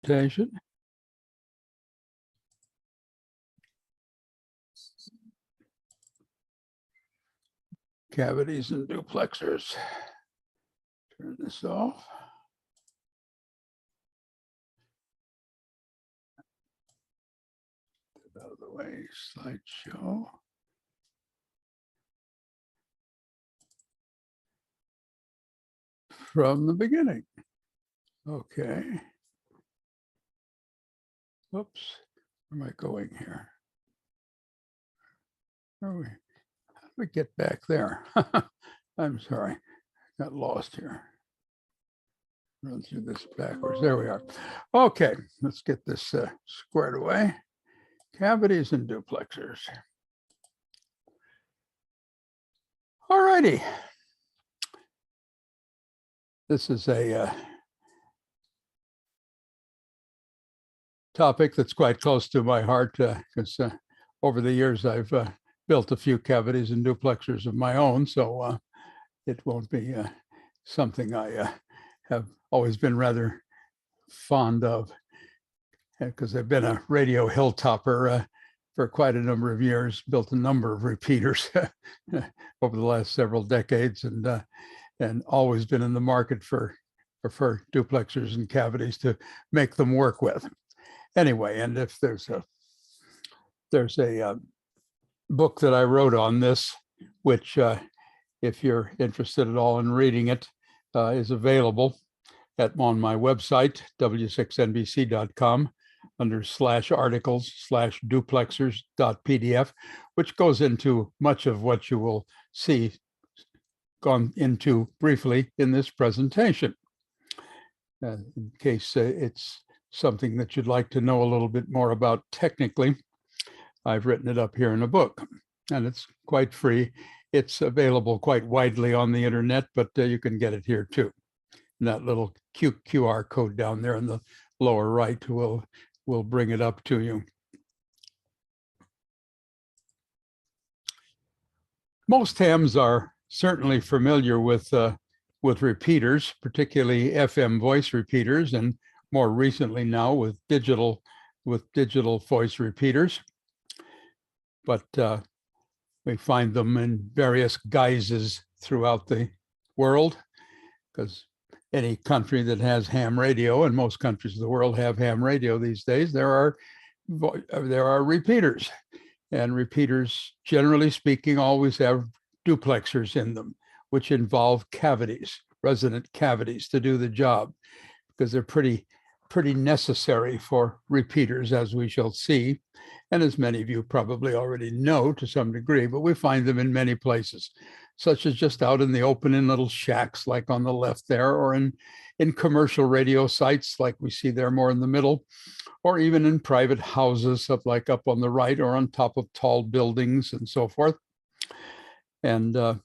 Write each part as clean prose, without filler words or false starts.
presentation. Cavities and duplexers. Turn this off. Get out of the way, slideshow. From the beginning. Okay. Oops, where am I going here? How do we get back there? I'm sorry, got lost here. Run through this backwards. There we are. Okay, let's get this squared away. Cavities and duplexers. All righty. This is a topic that's quite close to my heart because over the years I've built a few cavities and duplexers of my own, so it won't be something I have always been rather fond of, because I've been a radio hilltopper for quite a number of years, built a number of repeaters over the last several decades, and always been in the market for duplexers and cavities to make them work with. Anyway, and if there's a book that I wrote on this, which if you're interested at all in reading it, is available on my website, w6nbc.com, under /articles/duplexers.pdf, which goes into much of what you will see gone into briefly in this presentation. In case it's something that you'd like to know a little bit more about technically, I've written it up here in a book, and it's quite free. It's available quite widely on the internet, but you can get it here too. And that little QR code down there in the lower right will bring it up to you. Most hams are certainly familiar with repeaters, particularly FM voice repeaters, and more recently now with digital voice repeaters. But we find them in various guises throughout the world, because any country that has ham radio, and most countries of the world have ham radio these days, there are repeaters. And repeaters, generally speaking, always have duplexers in them, which involve cavities, resonant cavities, to do the job, because they're pretty necessary for repeaters, as we shall see, and as many of you probably already know to some degree, but we find them in many places, such as just out in the open in little shacks like on the left there, or in commercial radio sites like we see there more in the middle, or even in private houses up on the right, or on top of tall buildings and so forth. And the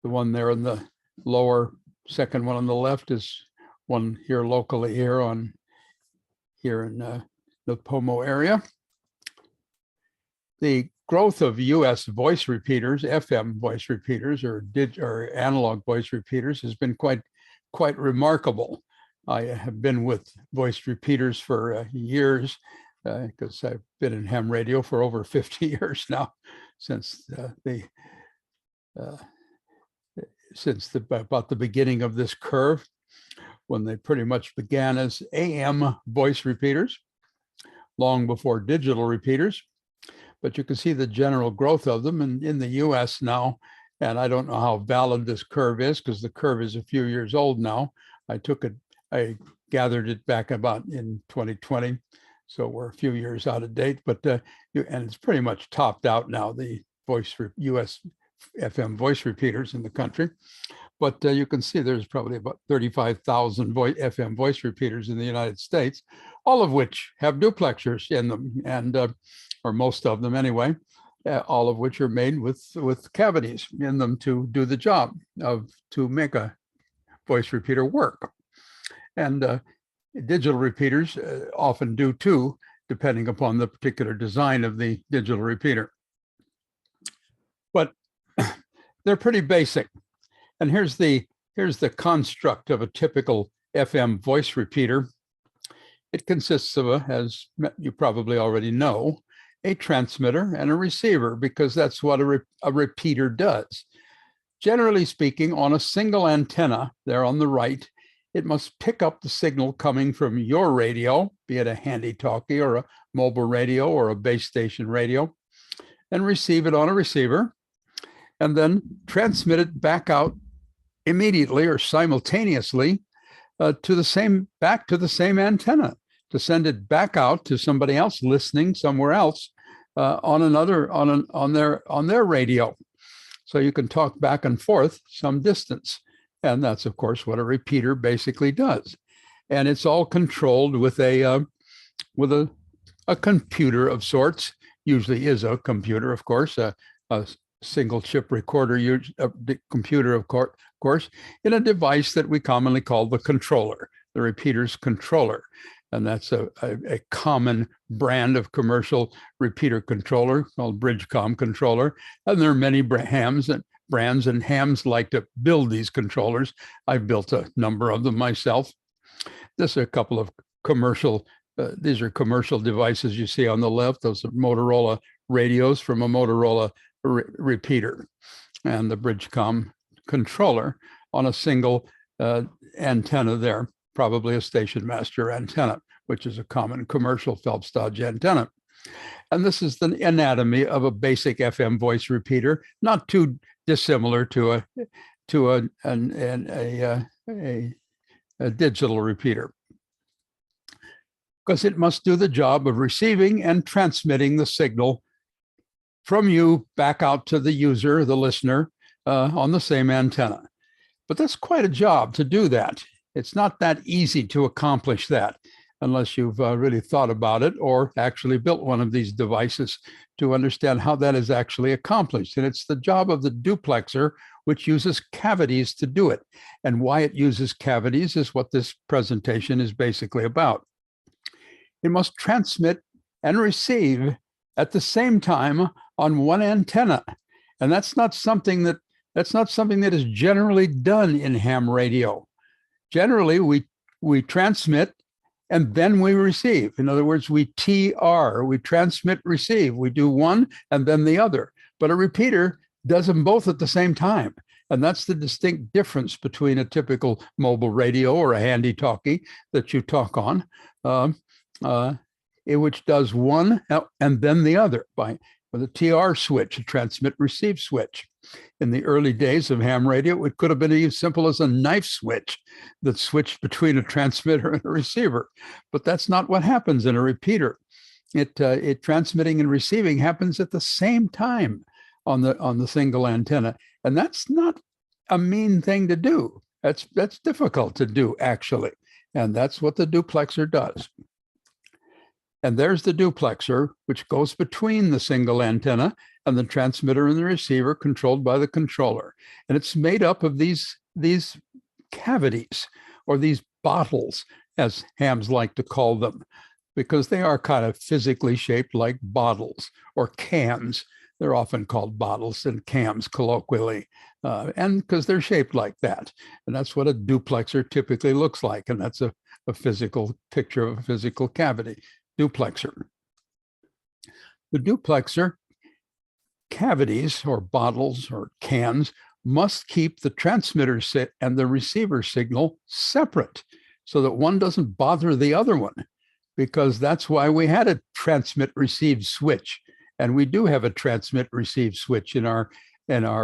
one there in the lower second one on the left is one here locally here in the Pomo area. The growth of US voice repeaters, FM voice repeaters, or analog voice repeaters has been quite remarkable. I have been with voice repeaters for years, because I've been in ham radio for over 50 years now, since about the beginning of this curve, when they pretty much began as AM voice repeaters, long before digital repeaters. But you can see the general growth of them in the US now. And I don't know how valid this curve is, because the curve is a few years old now. I gathered it back about in 2020. So we're a few years out of date, but and it's pretty much topped out now, the US FM voice repeaters in the country. But you can see there's probably about 35,000 FM voice repeaters in the United States, all of which have duplexers in them, and or most of them anyway, all of which are made with cavities in them to do the job to make a voice repeater work. And digital repeaters often do too, depending upon the particular design of the digital repeater. But they're pretty basic. And here's the construct of a typical FM voice repeater. It consists of, as you probably already know, a transmitter and a receiver, because that's what a repeater does. Generally speaking, on a single antenna there on the right, it must pick up the signal coming from your radio, be it a handy-talkie or a mobile radio or a base station radio, and receive it on a receiver, and then transmit it back out immediately or simultaneously back to the same antenna, to send it back out to somebody else listening somewhere else on their radio. So you can talk back and forth some distance. And that's, of course, what a repeater basically does. And it's all controlled with a computer of sorts. Usually is a computer, of course, a single chip recorder, a computer, of course, in a device that we commonly call the controller, the repeater's controller. And that's a common brand of commercial repeater controller called Bridgecom controller. And there are many brands, and hams like to build these controllers. I've built a number of them myself. This are a couple of commercial, these are commercial devices you see on the left. Those are Motorola radios from a Motorola repeater, and the Bridgecom controller on a single antenna there, probably a station master antenna, which is a common commercial Phelps Dodge antenna. And this is the anatomy of a basic FM voice repeater, not too dissimilar to a digital repeater, because it must do the job of receiving and transmitting the signal from you back out to the user, the listener, on the same antenna. But that's quite a job to do that. It's not that easy to accomplish that unless you've really thought about it or actually built one of these devices to understand how that is actually accomplished. And it's the job of the duplexer, which uses cavities to do it. And why it uses cavities is what this presentation is basically about. It must transmit and receive at the same time on one antenna. And that's not something that is generally done in ham radio. Generally, we transmit and then we receive. In other words, we TR, we transmit, receive. We do one and then the other. But a repeater does them both at the same time. And that's the distinct difference between a typical mobile radio or a handy-talkie that you talk on, which does one and then the other with a TR switch, a transmit-receive switch. In the early days of ham radio, it could have been as simple as a knife switch that switched between a transmitter and a receiver. But that's not what happens in a repeater. It transmitting and receiving happens at the same time on the single antenna, and that's not a mean thing to do. That's difficult to do, actually, and that's what the duplexer does. And there's the duplexer, which goes between the single antenna and the transmitter and the receiver, controlled by the controller. And it's made up of these cavities, or these bottles, as hams like to call them, because they are kind of physically shaped like bottles or cans. They're often called bottles and cans colloquially, and because they're shaped like that. And that's what a duplexer typically looks like. And that's a physical picture of a physical cavity. Duplexer. The duplexer cavities, or bottles or cans, must keep the transmitter and the receiver signal separate so that one doesn't bother the other one, because that's why we had a transmit-receive switch. And we do have a transmit-receive switch in our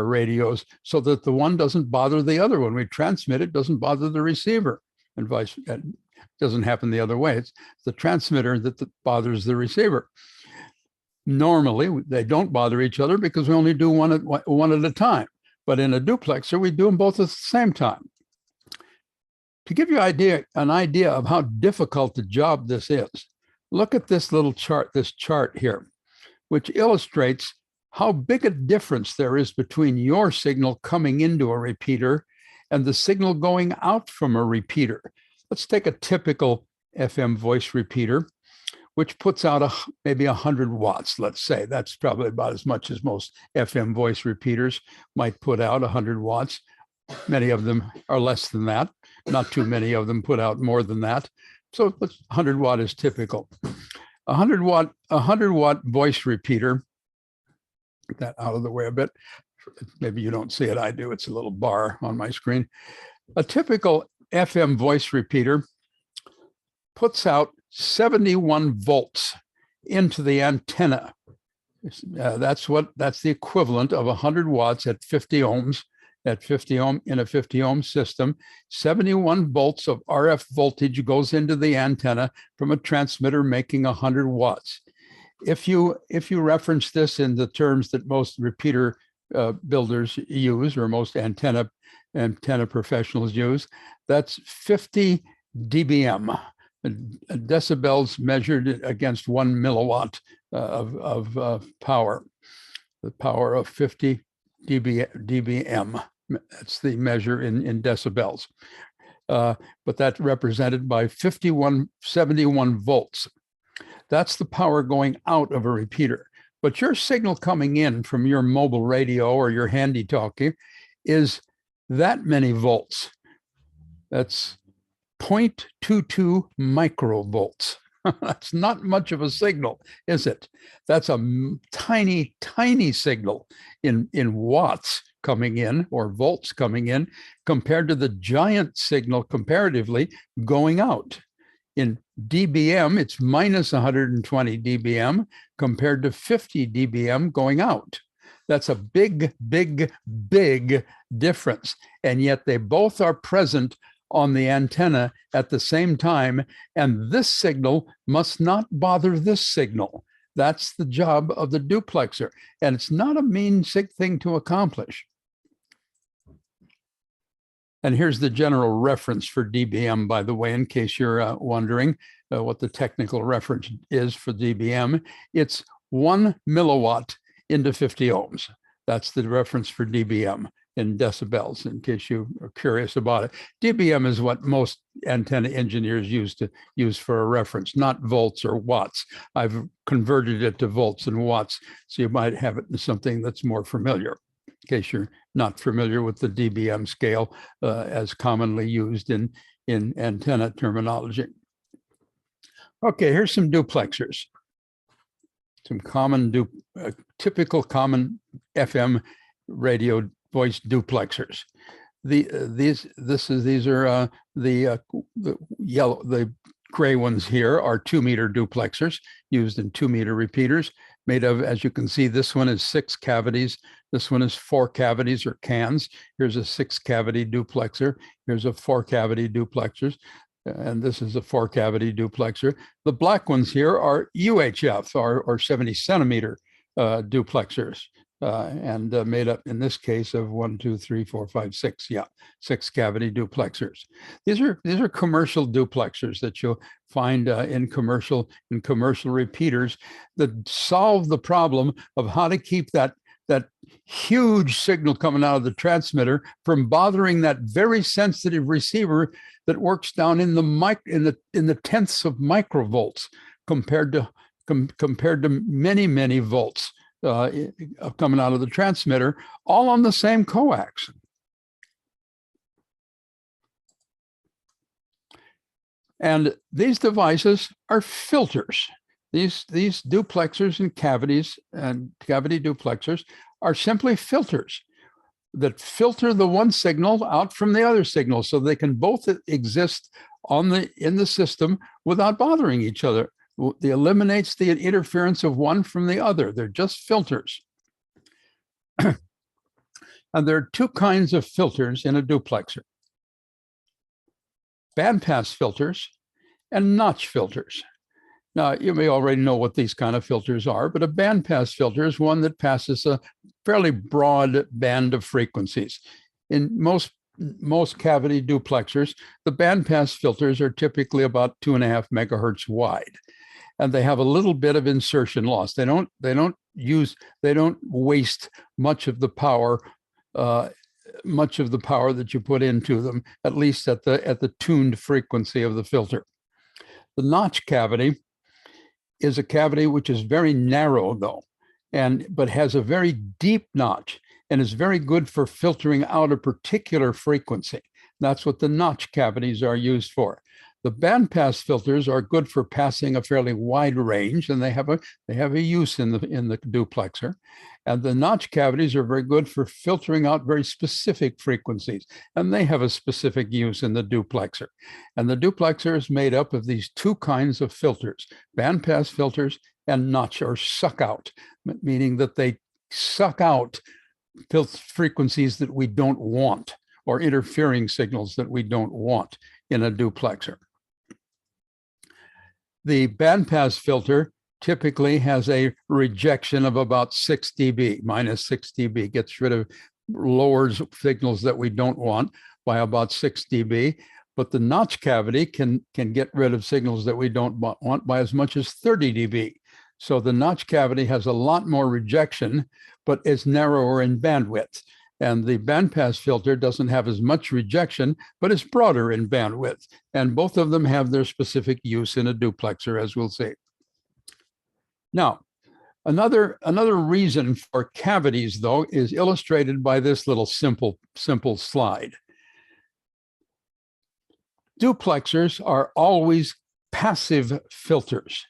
radios, so that the one doesn't bother the other one. We transmit, it doesn't bother the receiver, and vice versa. Doesn't happen the other way. It's the transmitter that bothers the receiver. Normally, they don't bother each other because we only do one at a time. But in a duplexer, we do them both at the same time. To give you an idea of how difficult the job this is, look at this little chart, this chart here, which illustrates how big a difference there is between your signal coming into a repeater and the signal going out from a repeater. Let's take a typical FM voice repeater, which puts out maybe 100 watts, let's say. That's probably about as much as most FM voice repeaters might put out, 100 watts. Many of them are less than that. Not too many of them put out more than that. So 100 watt is typical. 100 watt voice repeater, get that out of the way a bit. Maybe you don't see it, I do. It's a little bar on my screen. A typical FM voice repeater puts out 71 volts into the antenna. That's the equivalent of 100 watts at 50 ohms. At 50 ohm in a 50 ohm system, 71 volts of RF voltage goes into the antenna from a transmitter making 100 watts. If you reference this in the terms that most repeater builders use, or most antenna professionals use, that's 50 dBm, decibels measured against 1 milliwatt of power. The power of 50 dBm. That's the measure in decibels. But that's represented by 71 volts. That's the power going out of a repeater. But your signal coming in from your mobile radio or your handy talkie is that many volts. That's 0.22 microvolts. That's not much of a signal, is it? That's a tiny, tiny signal in watts coming in, or volts coming in, compared to the giant signal comparatively going out. In dBm, it's minus 120 dBm compared to 50 dBm going out. That's a big, big, big difference. And yet they both are present on the antenna at the same time, and this signal must not bother this signal. That's the job of the duplexer, and it's not a mean thing to accomplish. And here's the general reference for dBm, by the way, in case you're wondering what the technical reference is for dBm. It's 1 milliwatt into 50 ohms. That's the reference for dBm in decibels, in case you are curious about it. dBm is what most antenna engineers use for a reference, not volts or watts. I've converted it to volts and watts, so you might have it in something that's more familiar, in case you're not familiar with the dBm scale as commonly used in antenna terminology. Okay, here's some duplexers. Some common, typical common FM radio voice duplexers. These are the gray ones here are 2-meter duplexers used in 2-meter repeaters, made of, as you can see, this one is 6 cavities. This one is 4 cavities or cans. Here's a 6-cavity duplexer. Here's a 4-cavity duplexer. And this is a 4-cavity duplexer. The black ones here are UHF, or 70 centimeter duplexers. And made up in this case of 1, 2, 3, 4, 5, 6. Yeah, 6-cavity duplexers. These are commercial duplexers that you'll find in commercial repeaters that solve the problem of how to keep that huge signal coming out of the transmitter from bothering that very sensitive receiver that works down in the tenths of microvolts compared to many volts coming out of the transmitter, all on the same coax. And these devices are filters. These duplexers and cavities and cavity duplexers are simply filters that filter the one signal out from the other signal, so they can both exist in the system without bothering each other. It eliminates the interference of one from the other. They're just filters. And there are 2 kinds of filters in a duplexer: bandpass filters and notch filters. Now, you may already know what these kind of filters are, but a bandpass filter is one that passes a fairly broad band of frequencies. In most cavity duplexers, the bandpass filters are typically about 2.5 megahertz wide, and they have a little bit of insertion loss. They don't waste much of the power that you put into them, at least at the tuned frequency of the filter. The notch cavity is a cavity which is very narrow, though, but has a very deep notch and is very good for filtering out a particular frequency. That's what the notch cavities are used for. The bandpass filters are good for passing a fairly wide range, and they have a use in the duplexer. And the notch cavities are very good for filtering out very specific frequencies, and they have a specific use in the duplexer. And the duplexer is made up of these two kinds of filters, bandpass filters and notch or suck out, meaning that they suck out frequencies that we don't want or interfering signals that we don't want in a duplexer. The bandpass filter typically has a rejection of about 6 dB, minus 6 dB, gets rid of, lowers signals that we don't want by about 6 dB. But the notch cavity can get rid of signals that we don't want by as much as 30 dB. So the notch cavity has a lot more rejection, but it's narrower in bandwidth. And the bandpass filter doesn't have as much rejection, but it's broader in bandwidth. And both of them have their specific use in a duplexer, as we'll see. Now, another reason for cavities, though, is illustrated by this little simple slide. Duplexers are always passive filters,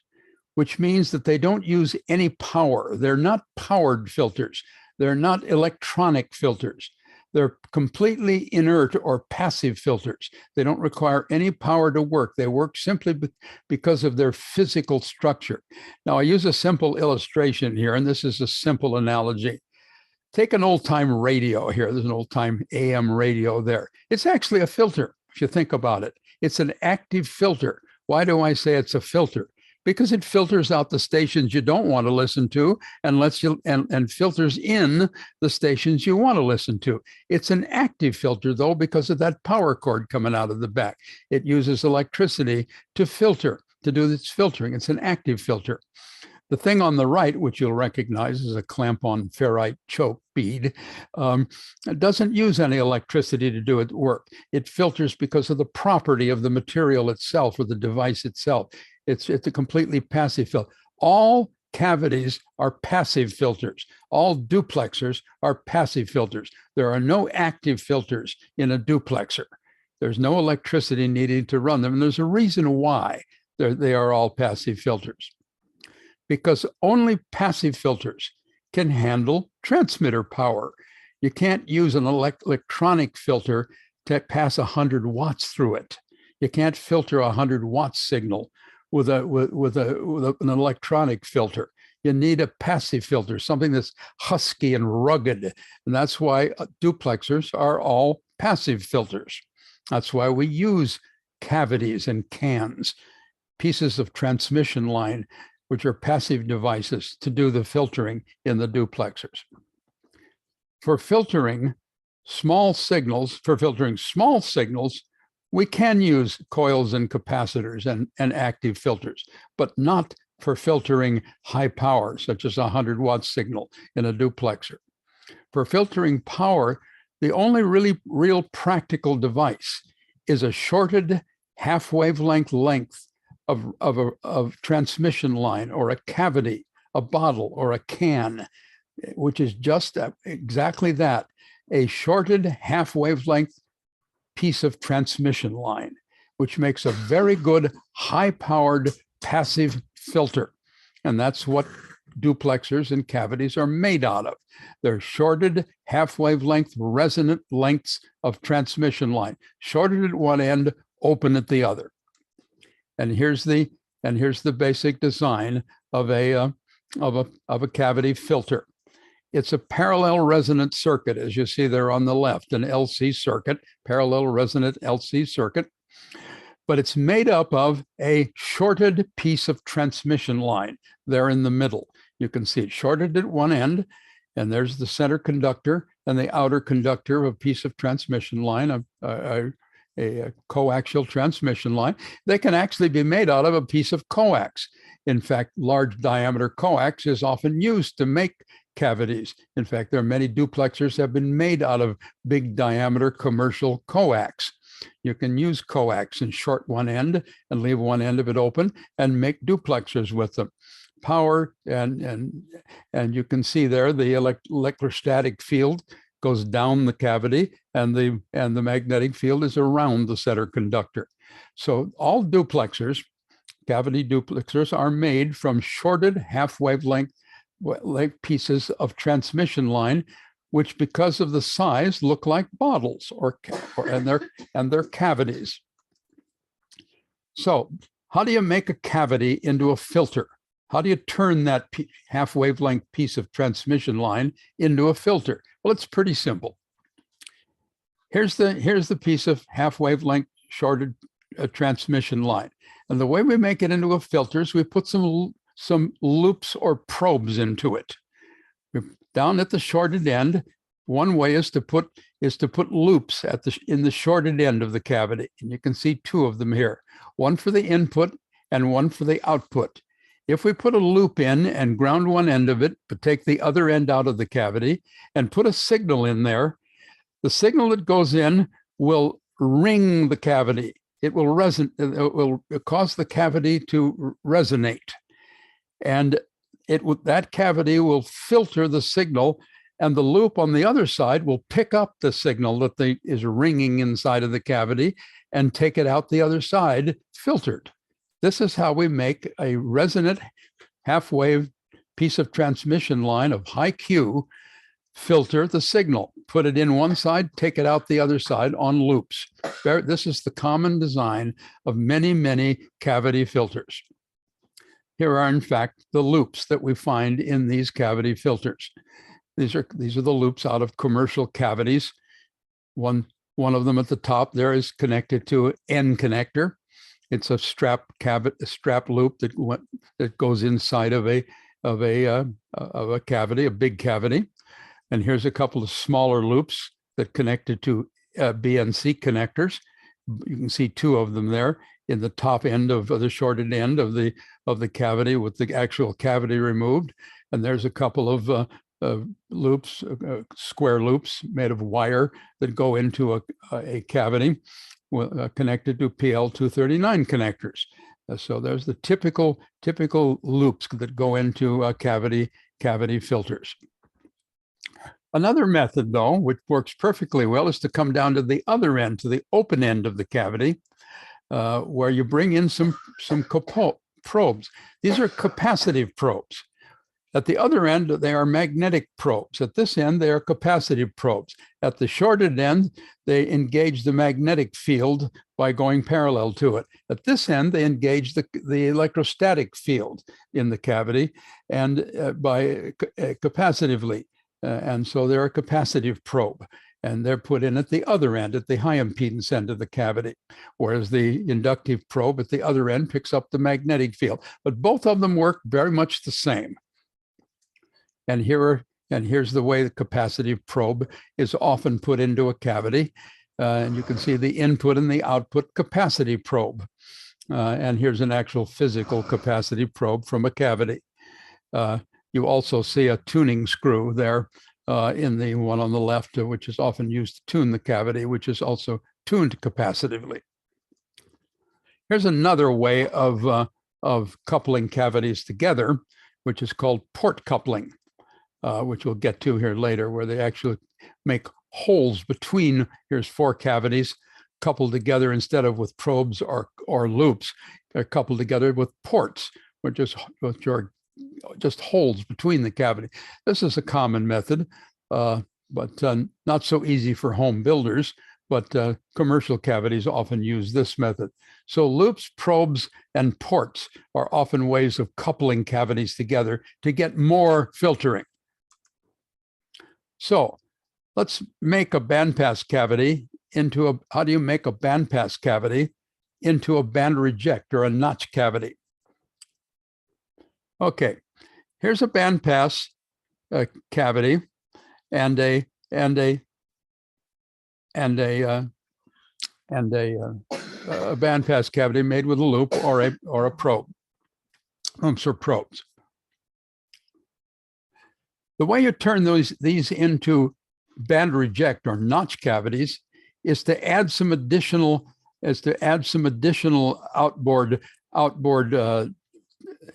which means that they don't use any power. They're not powered filters. They're not electronic filters. They're completely inert or passive filters. They don't require any power to work. They work simply because of their physical structure. Now, I use a simple illustration here, and this is a simple analogy. Take an old-time radio here. There's an old-time AM radio there. It's actually a filter, if you think about it. It's an active filter. Why do I say it's a filter? Because it filters out the stations you don't want to listen to and and filters in the stations you want to listen to. It's an active filter, though, because of that power cord coming out of the back. It uses electricity to filter, to do its filtering. It's an active filter. The thing on the right, which you'll recognize as a clamp-on ferrite choke bead, it doesn't use any electricity to do its work. It filters because of the property of the material itself or the device itself. It's a completely passive filter. All cavities are passive filters. All duplexers are passive filters. There are no active filters in a duplexer. There's no electricity needed to run them. And there's a reason why they are all passive filters. Because only passive filters can handle transmitter power. You can't use an electronic filter to pass 100 watts through it. You can't filter a 100 watt signal with an electronic filter. You need a passive filter, something that's husky and rugged. And that's why duplexers are all passive filters. That's why we use cavities and cans, pieces of transmission line, which are passive devices to do the filtering in the duplexers. For filtering small signals, we can use coils and capacitors and active filters, but not for filtering high power, such as a 100 watt signal in a duplexer. For filtering power, the only really real practical device is a shorted half wavelength length of transmission line, or a cavity, a bottle, or a can, which is just exactly that, a shorted half wavelength piece of transmission line, which makes a very good high-powered passive filter. And that's what duplexers and cavities are made out of. They're shorted half wavelength resonant lengths of transmission line, shorted at one end, open at the other. And here's the basic design of a cavity filter. It's a parallel resonant circuit, as you see there on the left, an LC circuit, parallel resonant LC circuit. But it's made up of a shorted piece of transmission line there in the middle. You can see it shorted at one end, and there's the center conductor and the outer conductor of a piece of transmission line, a coaxial transmission line. They can actually be made out of a piece of coax. In fact, large diameter coax is often used to make cavities. In fact, there are many duplexers have been made out of big diameter commercial coax. You can use coax and short one end and leave one end of it open and make duplexers with them. Power and you can see there the electrostatic field goes down the cavity, and the magnetic field is around the center conductor. So all duplexers, cavity duplexers, are made from shorted half-wavelength pieces of transmission line, which, because of the size, look like bottles and they're cavities. So how do you make a cavity into a filter? How do you turn that half-wavelength piece of transmission line into a filter? Well, it's pretty simple. Here's the piece of half-wavelength shorted transmission line. And the way we make it into a filter is we put some loops or probes into it. Down at the shorted end, one way is to put loops in the shorted end of the cavity. And you can see two of them here, one for the input and one for the output. If we put a loop in and ground one end of it, but take the other end out of the cavity and put a signal in there, the signal that goes in will ring the cavity. It will cause the cavity to resonate. And that cavity will filter the signal, and the loop on the other side will pick up the signal that is ringing inside of the cavity and take it out the other side filtered. This is how we make a resonant half-wave piece of transmission line of high Q, filter the signal, put it in one side, take it out the other side on loops. This is the common design of many, many cavity filters. Here are, in fact, the loops that we find in these cavity filters. These are the loops out of commercial cavities. One of them at the top there is connected to an N connector. It's a strap loop that goes inside of a cavity, a big cavity. And here's a couple of smaller loops that connected to B and C connectors. You can see two of them there in the top end of the shorted end of the cavity with the actual cavity removed. And there's a couple of loops, square loops made of wire that go into a cavity connected to PL239 connectors. So there's the typical loops that go into cavity filters. Another method, though, which works perfectly well, is to come down to the other end, to the open end of the cavity, where you bring in some probes. These are capacitive probes. At the other end, they are magnetic probes. At this end, they are capacitive probes. At the shorted end, they engage the magnetic field by going parallel to it. At this end, they engage the electrostatic field in the cavity and capacitively. And so they're a capacitive probe, and they're put in at the other end, at the high impedance end of the cavity, whereas the inductive probe at the other end picks up the magnetic field. But both of them work very much the same. And here's the way the capacitive probe is often put into a cavity. And you can see the input and the output capacity probe. And here's an actual physical capacity probe from a cavity. You also see a tuning screw there in the one on the left, which is often used to tune the cavity, which is also tuned capacitively. Here's another way of coupling cavities together, which is called port coupling, which we'll get to here later, where they actually make holes between, here's four cavities coupled together instead of with probes or loops. They're coupled together with ports, which are just holes between the cavity. This is a common method, but not so easy for home builders, but commercial cavities often use this method. So loops, probes, and ports are often ways of coupling cavities together to get more filtering. So let's make a bandpass cavity into how do you make a bandpass cavity into a band reject or a notch cavity? Okay, here's a bandpass cavity and a bandpass cavity made with a loop or a probe. Loops or probes. The way you turn these into band reject or notch cavities is to add some additional outboard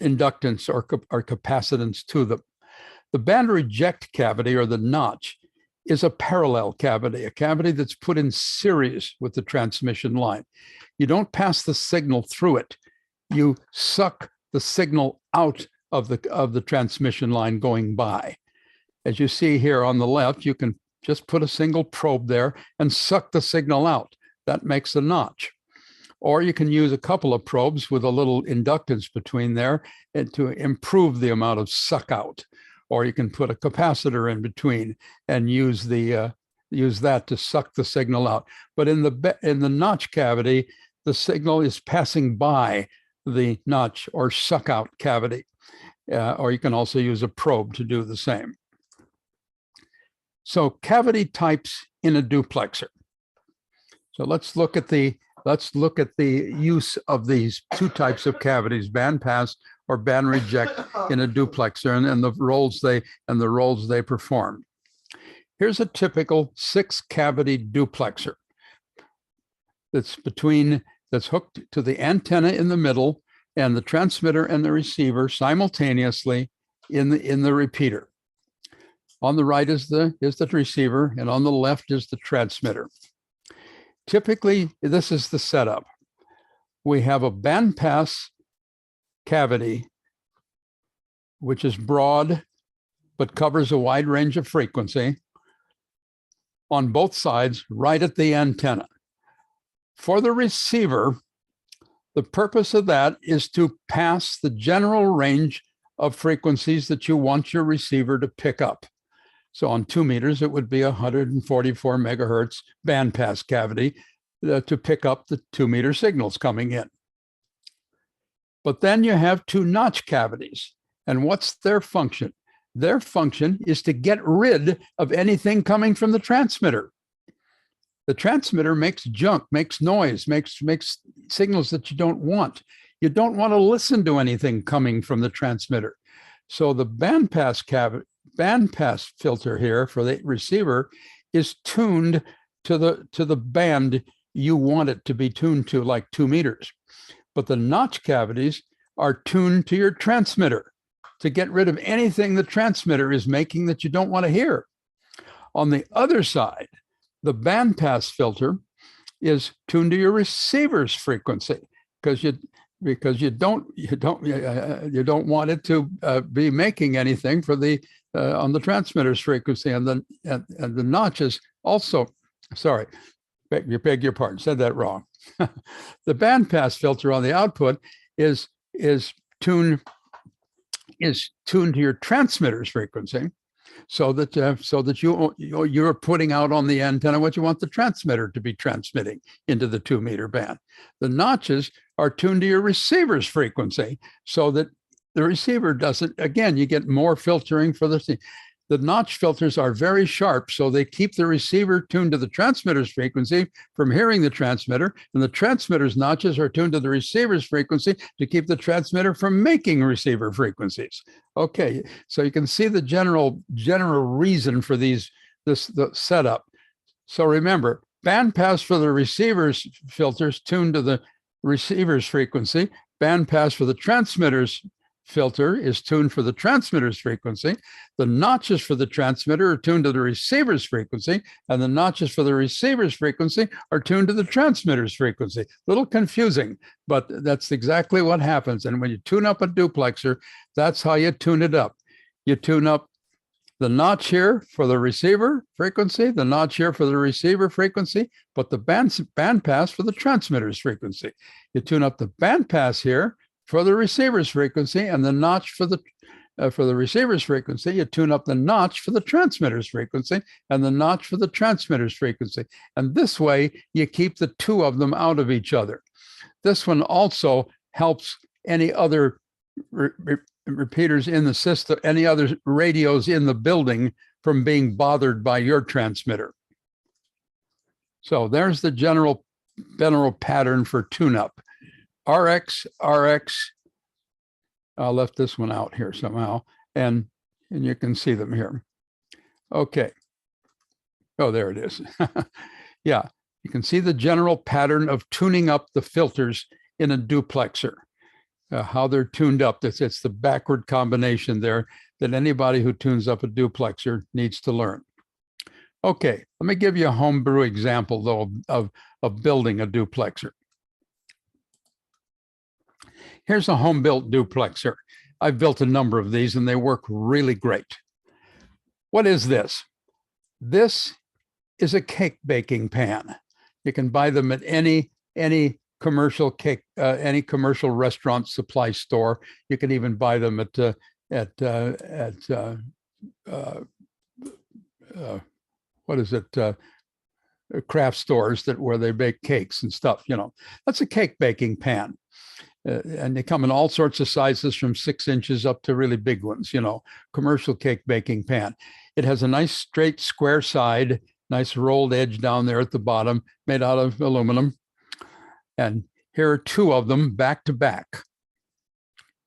inductance or capacitance to them. The band reject cavity or the notch is a parallel cavity, a cavity that's put in series with the transmission line. You don't pass the signal through it. You suck the signal out of the transmission line going by. As you see here on the left, you can just put a single probe there and suck the signal out. That makes a notch. Or you can use a couple of probes with a little inductance between there and to improve the amount of suck out. Or you can put a capacitor in between and use that to suck the signal out. But in the notch cavity, the signal is passing by the notch or suck out cavity. Or you can also use a probe to do the same. So cavity types in a duplexer. So let's look at the use of these two types of cavities, band pass or band reject, in a duplexer, and the roles they perform. Here's a typical 6-cavity duplexer that's hooked to the antenna in the middle and the transmitter and the receiver simultaneously in the repeater. On the right is the receiver, and on the left is the transmitter. Typically, this is the setup. We have a bandpass cavity, which is broad, but covers a wide range of frequency on both sides, right at the antenna. For the receiver, the purpose of that is to pass the general range of frequencies that you want your receiver to pick up. So on 2 meters, it would be 144 megahertz bandpass cavity to pick up the 2-meter signals coming in. But then you have 2 notch cavities. And what's their function? Their function is to get rid of anything coming from the transmitter. The transmitter makes junk, makes noise, makes signals that you don't want. You don't want to listen to anything coming from the transmitter. So the bandpass filter here for the receiver is tuned to the band you want it to be tuned to, like 2 meters. But the notch cavities are tuned to your transmitter to get rid of anything the transmitter is making that you don't want to hear. On the other side, the bandpass filter is tuned to your receiver's frequency because you don't want it to be making anything for the on the transmitter's frequency, and the notches also. Sorry, beg your pardon, said that wrong. The bandpass filter on the output is tuned to your transmitter's frequency, so that you're putting out on the antenna what you want the transmitter to be transmitting into the 2-meter band. The notches are tuned to your receiver's frequency, so that the receiver doesn't. Again, you get more filtering for the notch filters are very sharp, so they keep the receiver tuned to the transmitter's frequency from hearing the transmitter, and the transmitter's notches are tuned to the receiver's frequency to keep the transmitter from making receiver frequencies. Okay, so you can see the general reason for the setup. So remember, bandpass for the receiver's filters tuned to the receiver's frequency. Bandpass for the transmitter's filter is tuned for the transmitter's frequency. The notches for the transmitter are tuned to the receiver's frequency, and the notches for the receiver's frequency are tuned to the transmitter's frequency. A little confusing, but that's exactly what happens. And when you tune up a duplexer, that's how you tune it up. You tune up the notch here for the receiver frequency, the notch here for the receiver frequency, but the bandpass for the transmitter's frequency. You tune up the bandpass here for the receiver's frequency, and the notch for the receiver's frequency. You tune up the notch for the transmitter's frequency and the notch for the transmitter's frequency. And this way, you keep the 2 of them out of each other. This one also helps any other repeaters in the system, any other radios in the building from being bothered by your transmitter. So there's the general pattern for tune-up. RX, I left this one out here somehow, and you can see them here. Okay. Oh, there it is. Yeah, you can see the general pattern of tuning up the filters in a duplexer, how they're tuned up. It's the backward combination there that anybody who tunes up a duplexer needs to learn. Okay, let me give you a homebrew example though of building a duplexer. Here's a home-built duplexer. I've built a number of these and they work really great. What is this? This is a cake baking pan. You can buy them at any commercial cake, any commercial restaurant supply store. You can even buy them at what is it? Craft stores where they bake cakes and stuff. You know, that's a cake baking pan. And they come in all sorts of sizes from 6 inches up to really big ones, you know, commercial cake baking pan. It has a nice straight square side, nice rolled edge down there at the bottom, made out of aluminum. And here are 2 of them back to back.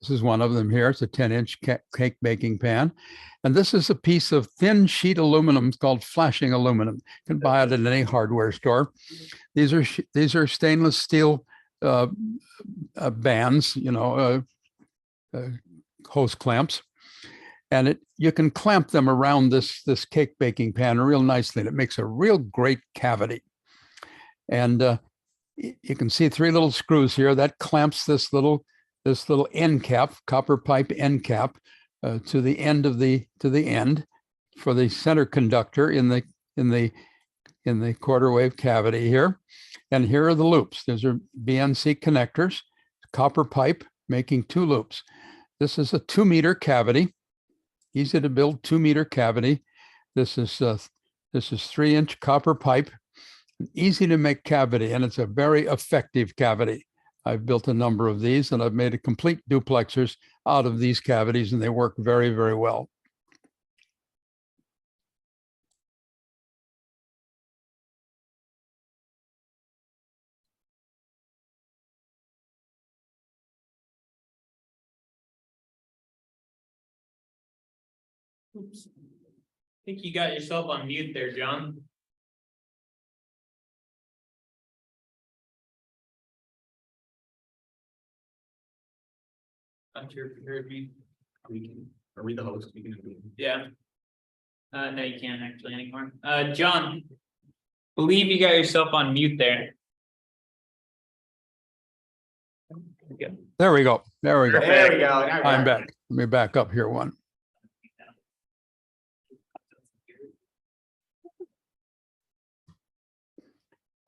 This is one of them here. It's a 10-inch cake baking pan. And this is a piece of thin sheet aluminum called flashing aluminum. You can buy it at any hardware store. These are stainless steel bands, you know, hose clamps, and you can clamp them around this cake baking pan real nicely. And it makes a real great cavity. And you can see 3 little screws here that clamps this little end cap, copper pipe end cap, to the end of the end for the center conductor in the quarter wave cavity here. And here are the loops. These are BNC connectors, copper pipe making 2 loops. This is a 2-meter cavity, easy to build 2-meter cavity. This is 3-inch copper pipe, easy to make cavity, and it's a very effective cavity. I've built a number of these, and I've made a complete duplexers out of these cavities, and they work very, very well. Oops. I think you got yourself on mute there, John. Not sure if you heard me. Are we the host? We can Yeah. No, you can't actually anymore. John, believe you got yourself on mute there. There we go. There we go. There we go. I'm back. Let me back up here one.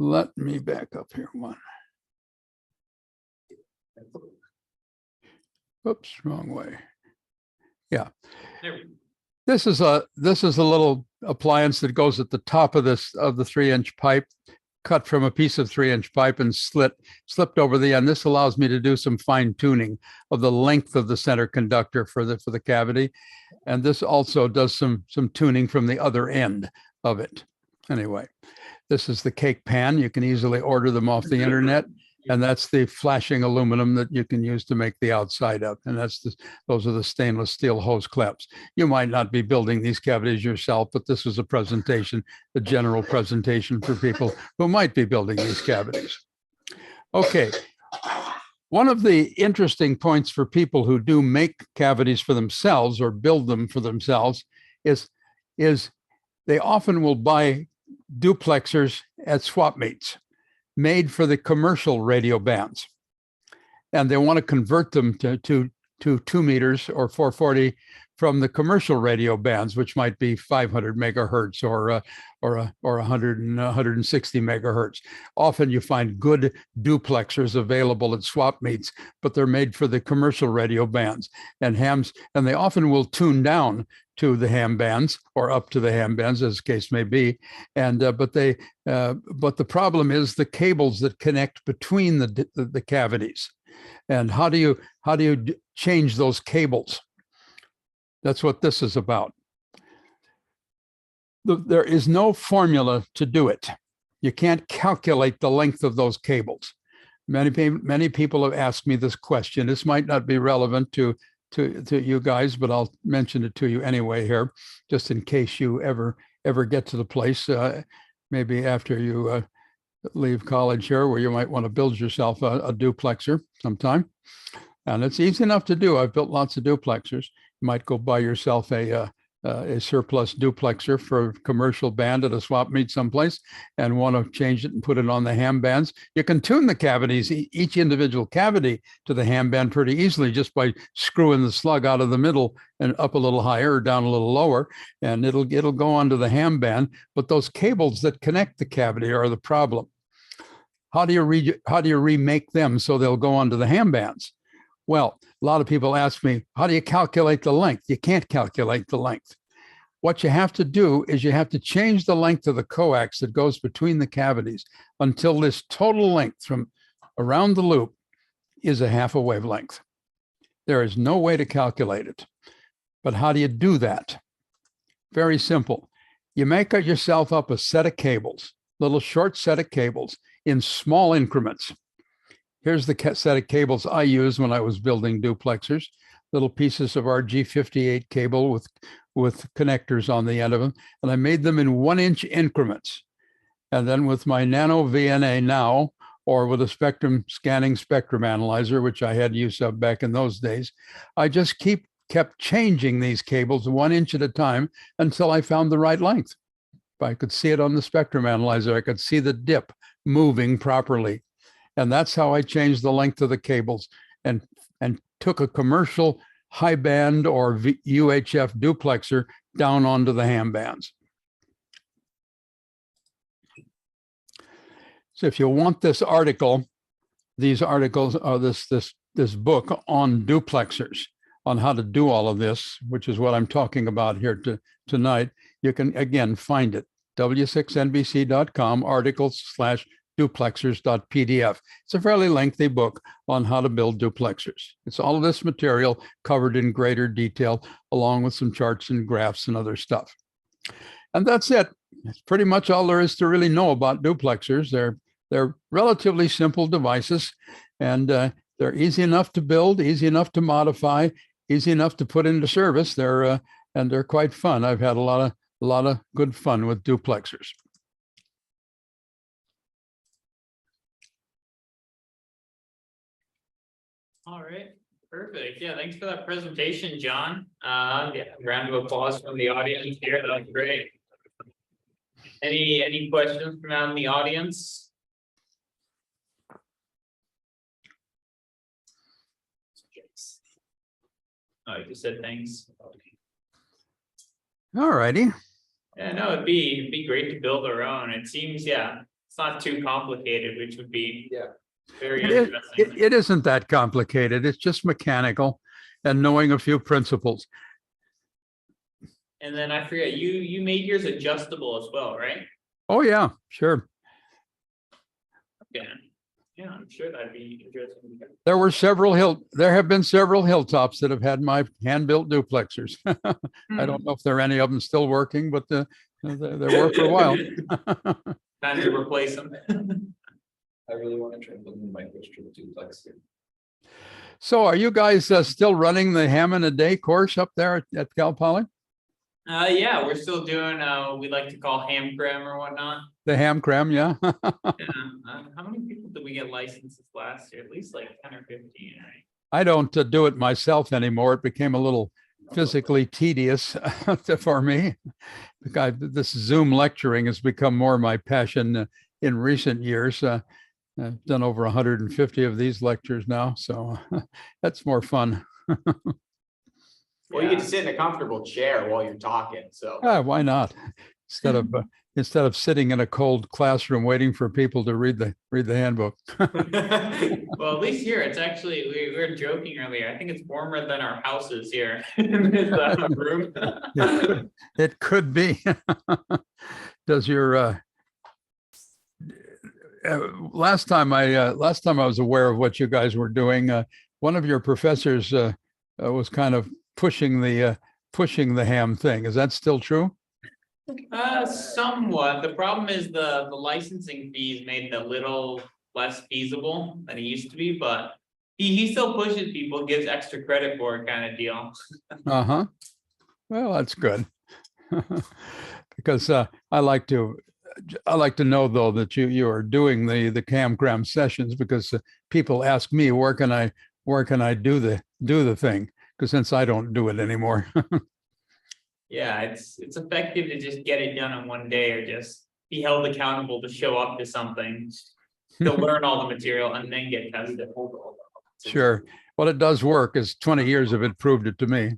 Let me back up here one. Oops, wrong way. Yeah. This is a little appliance that goes at the top of the 3-inch pipe, cut from a piece of 3-inch pipe and slipped over the end. This allows me to do some fine tuning of the length of the center conductor for the cavity. And this also does some tuning from the other end of it. Anyway, this is the cake pan. You can easily order them off the internet. And that's the flashing aluminum that you can use to make the outside of. And those are the stainless steel hose clamps. You might not be building these cavities yourself, but this was a presentation, a general presentation for people who might be building these cavities. Okay. One of the interesting points for people who do make cavities for themselves or build them for themselves is they often will buy duplexers at swap meets made for the commercial radio bands. And they want to convert them to 2 meters or 440 from the commercial radio bands, which might be 500 megahertz or 160 megahertz. Often you find good duplexers available at swap meets, but they're made for the commercial radio bands and hams, and they often will tune down to the ham bands or up to the ham bands, as the case may be. And but the problem is the cables that connect between the cavities. And how do you change those cables? That's what this is about. There is no formula to do it. You can't calculate the length of those cables. Many people have asked me this question. This might not be relevant to you guys, but I'll mention it to you anyway here, just in case you ever get to the place, maybe after you leave college here, where you might want to build yourself a duplexer sometime. And it's easy enough to do. I've built lots of duplexers. You might go buy yourself a a surplus duplexer for commercial band at a swap meet someplace and want to change it and put it on the ham bands, you can tune the cavities, each individual cavity to the ham band pretty easily just by screwing the slug out of the middle and up a little higher or down a little lower, and it'll go onto the ham band. But those cables that connect the cavity are the problem. How do you remake them so they'll go onto the ham bands? Well, a lot of people ask me, how do you calculate the length? You can't calculate the length. What you have to do is you have to change the length of the coax that goes between the cavities until this total length from around the loop is a half a wavelength. There is no way to calculate it. But how do you do that? Very simple. You make yourself up a set of cables, little short set of cables in small increments. Here's the set of cables I used when I was building duplexers, little pieces of our G58 cable with connectors on the end of them. And I made them in 1-inch increments. And then with my nano VNA now, or with a spectrum scanning spectrum analyzer, which I had use of back in those days, I just kept changing these cables 1 inch at a time until I found the right length. I could see it on the spectrum analyzer. I could see the dip moving properly. And that's how I changed the length of the cables and took a commercial high band or UHF duplexer down onto the ham bands. So if you want this article, these articles are this book on duplexers, on how to do all of this, which is what I'm talking about here tonight. You can again find it, w6nbc.com, articles/duplexers.pdf. It's a fairly lengthy book on how to build duplexers. It's all of this material covered in greater detail, along with some charts and graphs and other stuff. And that's it. It's pretty much all there is to really know about duplexers. They're relatively simple devices, and they're easy enough to build, easy enough to modify, easy enough to put into service. They're quite fun. I've had a lot of good fun with duplexers. All right, perfect. Yeah, thanks for that presentation, John. Yeah, round of applause from the audience here. That was great. Any questions from out in the audience? Oh, you just said thanks. All righty. Yeah, no, it'd be great to build our own. It seems, yeah, it's not too complicated, which would be very interesting. It isn't that complicated. It's just mechanical and knowing a few principles. And then I forget, you made yours adjustable as well, right? Oh yeah, sure. Yeah, yeah, I'm sure that'd be interesting. There have been several hilltops that have had my hand-built duplexers. I don't know if there are any of them still working, but they were for a while. Time to replace them. I really want to try building my microstrip duplexer. So are you guys still running the ham in a day course up there at Cal Poly? Yeah, we're still doing we like to call ham cram or whatnot. The ham cram, yeah. Yeah. How many people did we get licenses last year? At least like 10 or 15, right? I don't do it myself anymore. It became a little physically tedious for me. This Zoom lecturing has become more my passion in recent years. I've done over 150 of these lectures now, so that's more fun. Well, you get to sit in a comfortable chair while you're talking, so. Why not? Instead of sitting in a cold classroom waiting for people to read the handbook. Well, at least here it's actually we were joking earlier. I think it's warmer than our houses here in this room. It could be. Does your last time I was aware of what you guys were doing, one of your professors was kind of pushing the ham thing. Is that still true? Somewhat. The problem is the licensing fees made it a little less feasible than it used to be, but he still pushes people, gives extra credit for it kind of deal. Uh-huh. Well, that's good. Because I like to know though that you are doing the cam sessions, because people ask me where can I do the thing, because since I don't do it anymore. Yeah, it's effective to just get it done in one day or just be held accountable to show up to something. To learn all the material and then get tested. Sure. Well, it does work, as 20 years of it proved it to me.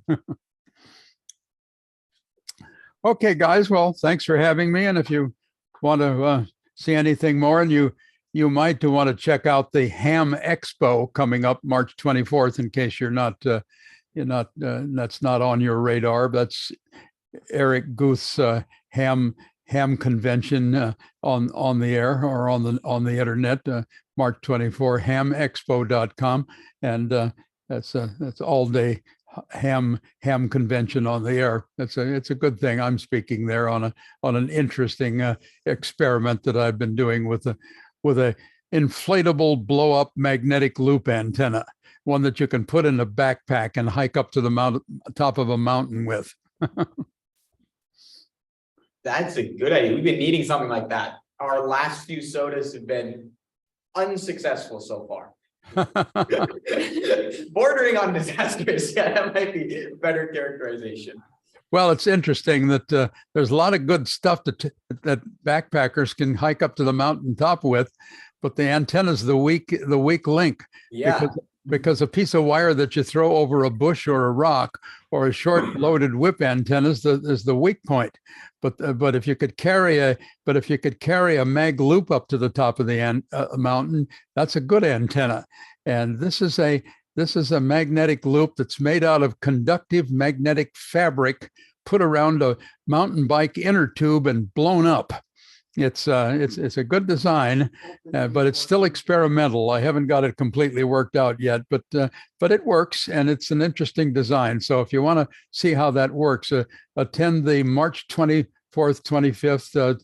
Okay, guys. Well, thanks for having me. And if you want to see anything more, and you might want to check out the Ham Expo coming up March 24th, in case you're not that's not on your radar. That's Eric Guth's ham convention on the air or on the internet, March 24, hamexpo.com, and that's all day ham convention on the air. It's a good thing. I'm speaking there on an interesting experiment that I've been doing with a inflatable blow up magnetic loop antenna, one that you can put in a backpack and hike up to the top of a mountain with. That's a good idea. We've been needing something like that. Our last few sodas have been unsuccessful so far. Bordering on disastrous. Yeah, that might be a better characterization. Well, it's interesting that there's a lot of good stuff that backpackers can hike up to the mountaintop with, but the antenna's the weak link. Yeah. Because a piece of wire that you throw over a bush or a rock or a short loaded whip antenna is the weak point. But if you could carry a mag loop up to the top of the mountain, that's a good antenna. And this is a magnetic loop that's made out of conductive magnetic fabric put around a mountain bike inner tube and blown up. It's a good design, but it's still experimental. I haven't got it completely worked out yet, but it works, and it's an interesting design. So if you want to see how that works, attend the March 24th, 25th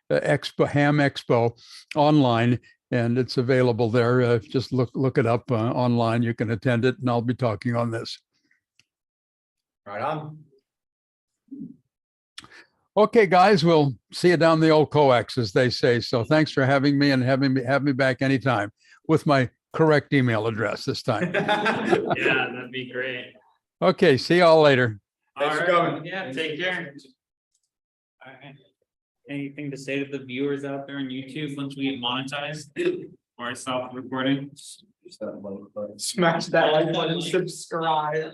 Ham Expo online, and it's available there. Just look it up online. You can attend it, and I'll be talking on this. Right on. Okay, guys, we'll see you down the old coax, as they say. So thanks for having me, and have me back anytime with my correct email address this time. Yeah, that'd be great. Okay, see y'all later. Thanks for All right, coming. yeah, take care. All right. Anything to say to the viewers out there on YouTube once we get monetized or self-recording? Smash that like button, subscribe.